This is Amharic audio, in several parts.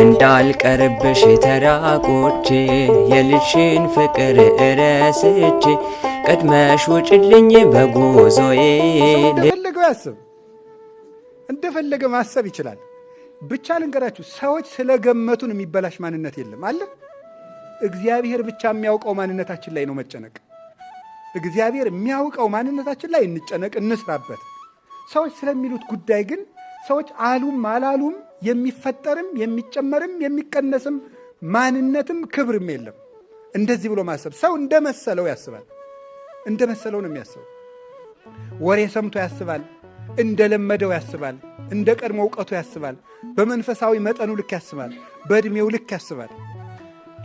እንዳልቀርብሽ ተራቆቼ የልጅሽን ፍቅር ረስቼ ቀድመሽ ውጭልኝ በጉዞዬ። እንደፈለገው ያስብ፣ እንደፈለገ ማሰብ ይችላል። ብቻ ልንገራችሁ፣ ሰዎች ስለገመቱን የሚበላሽ ማንነት የለም አለ። እግዚአብሔር ብቻ የሚያውቀው ማንነታችን ላይ ነው መጨነቅ። እግዚአብሔር የሚያውቀው ማንነታችን ላይ እንጨነቅ፣ እንስራበት። ሰዎች ስለሚሉት ጉዳይ ግን ሰዎች አሉም አላሉም የሚፈጠርም የሚጨመርም የሚቀነስም ማንነትም ክብርም የለም። እንደዚህ ብሎ ማሰብ፣ ሰው እንደመሰለው ያስባል። እንደመሰለው ነው የሚያስበው። ወሬ ሰምቶ ያስባል፣ እንደለመደው ያስባል፣ እንደ ቀድሞ እውቀቱ ያስባል፣ በመንፈሳዊ መጠኑ ልክ ያስባል፣ በእድሜው ልክ ያስባል።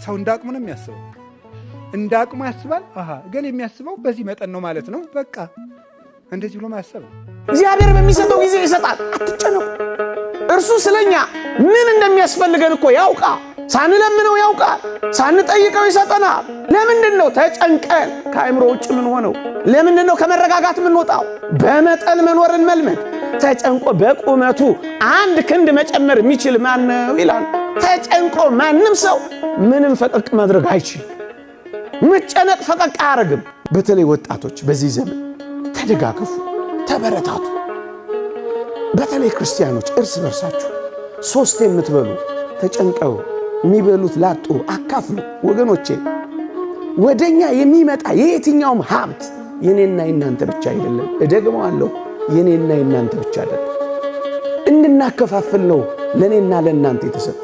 ሰው እንዳቅሙ ነው የሚያስበው። እንዳቅሙ ያስባል። እገሌ የሚያስበው በዚህ መጠን ነው ማለት ነው። በቃ እንደዚህ ብሎ ማሰብ። እግዚአብሔር በሚሰጠው ጊዜ ይሰጣል። አትጨነቁ። እርሱ ስለኛ ምን እንደሚያስፈልገን እኮ ያውቃል። ሳንለምነው ያውቃል። ሳንጠይቀው ይሰጠናል። ለምንድን ነው ተጨንቀን ከአእምሮ ውጭ ምን ሆነው? ለምንድን ነው ከመረጋጋት ምን ወጣው? በመጠን መኖርን መልመድ። ተጨንቆ በቁመቱ አንድ ክንድ መጨመር የሚችል ማን ነው ይላል። ተጨንቆ ማንም ሰው ምንም ፈቀቅ ማድረግ አይችልም። መጨነቅ ፈቀቅ አያረግም። በተለይ ወጣቶች በዚህ ዘመን ተደጋገፉ፣ ተበረታቱ። በተለይ ክርስቲያኖች እርስ በርሳችሁ ሶስት የምትበሉ ተጨንቀው የሚበሉት ላጡ አካፍሉ። ወገኖቼ ወደኛ የሚመጣ የየትኛውም ሀብት የኔና የናንተ ብቻ አይደለም። እደግመዋለሁ፣ የኔና የናንተ ብቻ አይደለም። እንድናከፋፍል ነው ለኔና ለናንተ የተሰጠ።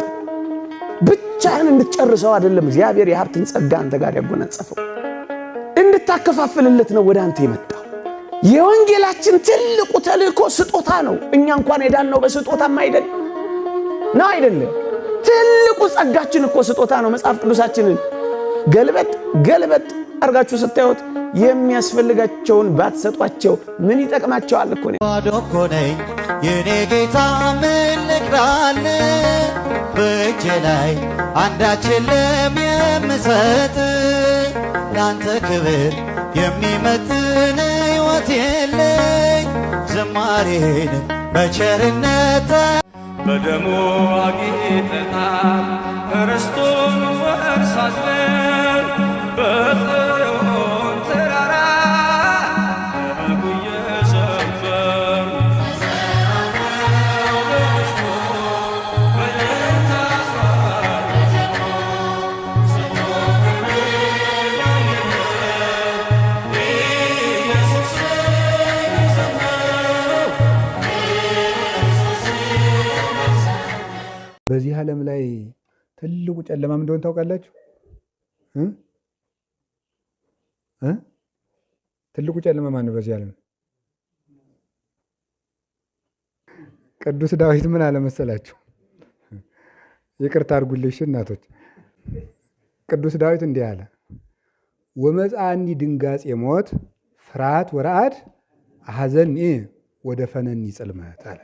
ብቻህን እንድትጨርሰው አይደለም እግዚአብሔር የሀብትን ጸጋ አንተ ጋር ያጎናጸፈው። እንድታከፋፍልለት ነው ወደ አንተ የመጣው። የወንጌላችን ትልቁ ተልእኮ ስጦታ ነው። እኛ እንኳን የዳነው በስጦታም አይደለም። ትልቁ ጸጋችን እኮ ስጦታ ነው። መጽሐፍ ቅዱሳችንን ገልበጥ አርጋችሁ ስታዩት የሚያስፈልጋቸውን ባትሰጧቸው ምን ይጠቅማቸዋል እኮ ነው። ባዶ እኮ ነኝ የኔ ጌታ ምን ልቅራል? በእጄ ላይ አንዳች የለም የምሰጥ፣ ላንተ ክብር የሚመጥን ሕይወት የለኝ። ዝማሬን በቸርነት በደሙ አጊጠናል፣ ርስቱን ወርሳለን። በጽዮን ተራራ በበጉ እየዘመርን በዚህ ዓለም ላይ ትልቁ ጨለማ ምን እንደሆነ ታውቃላችሁ? ትልቁ ጨለማ ማን ነው በዚህ ዓለም? ቅዱስ ዳዊት ምን አለ መሰላችሁ? ይቅርታ አድርጉልኝ እናቶች። ቅዱስ ዳዊት እንዲህ አለ፣ ወመጽአኒ ድንጋጼ ሞት ፍርሃት ወረአድ አሐዘኒ ወደ ፈነኒ ጽልመት አለ።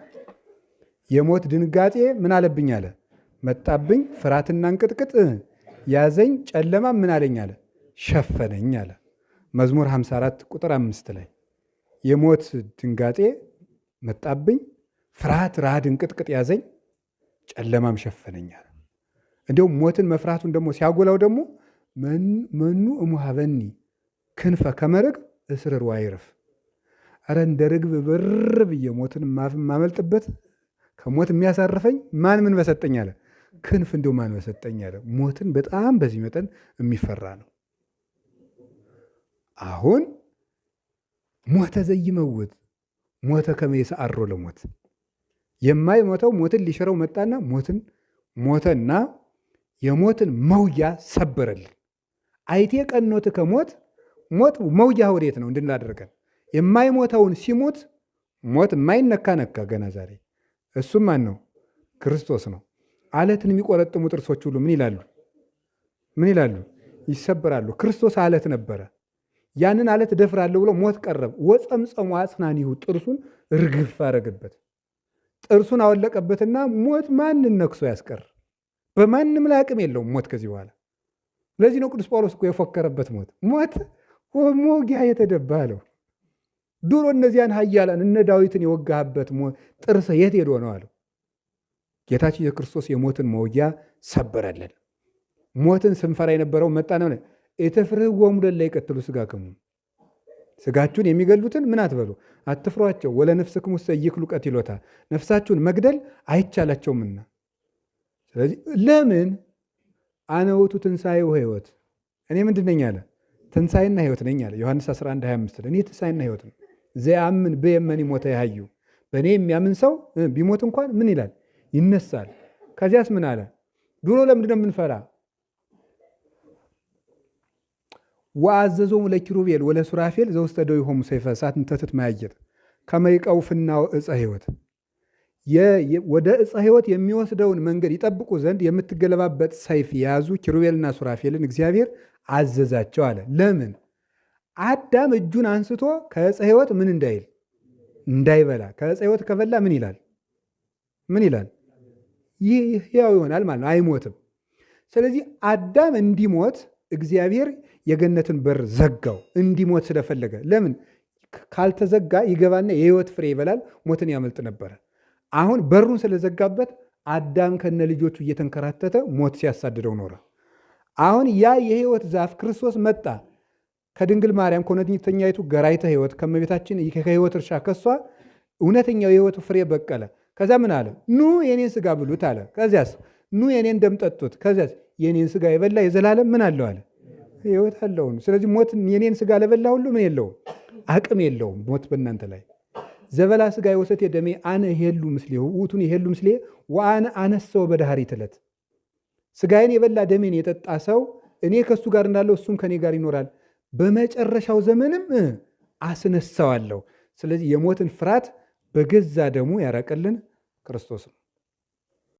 የሞት ድንጋጤ ምን አለብኝ አለ? መጣብኝ። ፍርሃትና እንቅጥቅጥ ያዘኝ። ጨለማ ምን አለኝ አለ? ሸፈነኝ አለ። መዝሙር 54 ቁጥር 5 ላይ የሞት ድንጋጤ መጣብኝ፣ ፍርሃት ረሃድ እንቅጥቅጥ ያዘኝ፣ ጨለማም ሸፈነኝ አለ። እንዲሁም ሞትን መፍራቱን ደግሞ ሲያጎላው ደግሞ መኑ እሙሃበኒ ክንፈ ከመርግብ እስርር ዋይርፍ። አረ እንደ ርግብ ብር ብዬ ሞትን ማመልጥበት ከሞት የሚያሳርፈኝ ማን ምን በሰጠኝ አለ? ክንፍ እንዲሁ ማን በሰጠኝ አለ። ሞትን በጣም በዚህ መጠን የሚፈራ ነው። አሁን ሞተ ዘይመውት ሞተ ከመ ይስዓሮ ለሞት፣ የማይሞተው ሞትን ሊሽረው መጣና ሞተና የሞትን መውያ ሰበረልን። አይቴ ቀኖት ከሞት ሞት መውያ ወዴት ነው እንድናደርገን? የማይሞተውን ሲሞት ሞት የማይነካ ነካ ገና ዛሬ። እሱም ማን ነው? ክርስቶስ ነው። አለትን የሚቆረጥሙ ጥርሶች ሁሉ ምን ይላሉ? ይሰበራሉ። ክርስቶስ አለት ነበረ። ያንን አለት ደፍራለሁ ብሎ ሞት ቀረብ። ወጸምጸሙ አጽናኒሁ፣ ጥርሱን ርግፍ አረገበት። ጥርሱን አወለቀበትና ሞት ማንን ነክሶ ያስቀር? በማንም ላይ አቅም የለውም ሞት ከዚህ በኋላ። ለዚህ ነው ቅዱስ ጳውሎስ እኮ የፎከረበት ሞት ሞጊያ የተደባ አለው። ድሮ እነዚያን ኃያላን እነ ዳዊትን የወጋህበት ጥርስ የት ሄዶ ነው አለው። ጌታችን የክርስቶስ የሞትን መውጊያ ሰበረልን። ሞትን ስንፈራ የነበረው መጣ ነው። ኢትፍርህዎሙ ለእለ ይቀትሉ ሥጋክሙ፣ ሥጋችሁን የሚገሉትን ምን አትበሉ አትፍሯቸው። ወለነፍስክሙሰ ኢይክሉ ቀቲሎታ፣ ነፍሳችሁን መግደል አይቻላቸውምና። ስለዚህ ለምን አነ ውእቱ ትንሣኤ ወሕይወት፣ እኔ ምንድን ነኝ አለ? ትንሣኤና ሕይወት ነኝ አለ ዮሐንስ 11:25 እኔ ትንሣኤና ሕይወት ነው። ዘያምን በየመኒ ሞተ ያህዩ፣ በእኔ የሚያምን ሰው ቢሞት እንኳን ምን ይላል? ይነሳል። ከዚያስ ምን አለ? ድሮ ለምንድን ነው የምንፈራ? ወአዘዞሙ ለኪሩቤል ወለሱራፌል ዘውስተ እደዊሆሙ ሰይፈ እሳት እንተ ትትማየጥ ከመ ይቀውፍናው ዕፀ ሕይወት፣ ወደ ዕፀ ሕይወት የሚወስደውን መንገድ ይጠብቁ ዘንድ የምትገለባበጥ ሰይፍ የያዙ ኪሩቤልና ሱራፌልን እግዚአብሔር አዘዛቸው አለ። ለምን? አዳም እጁን አንስቶ ከዕፀ ሕይወት ምን እንዳይል እንዳይበላ። ከዕፀ ሕይወት ከበላ ምን ይላል? ምን ይላል? ይህ ሕያው ይሆናል ማለት ነው፣ አይሞትም። ስለዚህ አዳም እንዲሞት እግዚአብሔር የገነትን በር ዘጋው፣ እንዲሞት ስለፈለገ። ለምን? ካልተዘጋ ይገባና የሕይወት ፍሬ ይበላል፣ ሞትን ያመልጥ ነበረ። አሁን በሩን ስለዘጋበት አዳም ከነ ልጆቹ እየተንከራተተ ሞት ሲያሳድደው ኖረ። አሁን ያ የሕይወት ዛፍ ክርስቶስ መጣ፣ ከድንግል ማርያም ከእውነተኛይቱ ገራይተ ሕይወት ከእመቤታችን ከሕይወት እርሻ ከሷ እውነተኛው የሕይወት ፍሬ በቀለ። ከዛ ምን አለ? ኑ የኔን ሥጋ ብሉት አለ። ከዚያስ ኑ የኔን ደም ጠጡት። ከዚያስ የኔን ሥጋ የበላ የዘላለም ምን አለው አለ? ሕይወት አለው። ስለዚህ ሞት የኔን ሥጋ ለበላ ሁሉ ምን የለውም? አቅም የለውም ሞት በእናንተ ላይ። ዘበላ ሥጋ ወሰት ደሜ አነ ይሄሉ ምስሌ ውእቱን ይሄሉ ምስሌ ወአነ አነሰው በዳህሪት ዕለት፣ ሥጋዬን የበላ ደሜን የጠጣ ሰው እኔ ከእሱ ጋር እንዳለው እሱም ከኔ ጋር ይኖራል፣ በመጨረሻው ዘመንም አስነሳዋለሁ። ስለዚህ የሞትን ፍርሃት በገዛ ደሙ ያራቀልን ክርስቶስ ነው።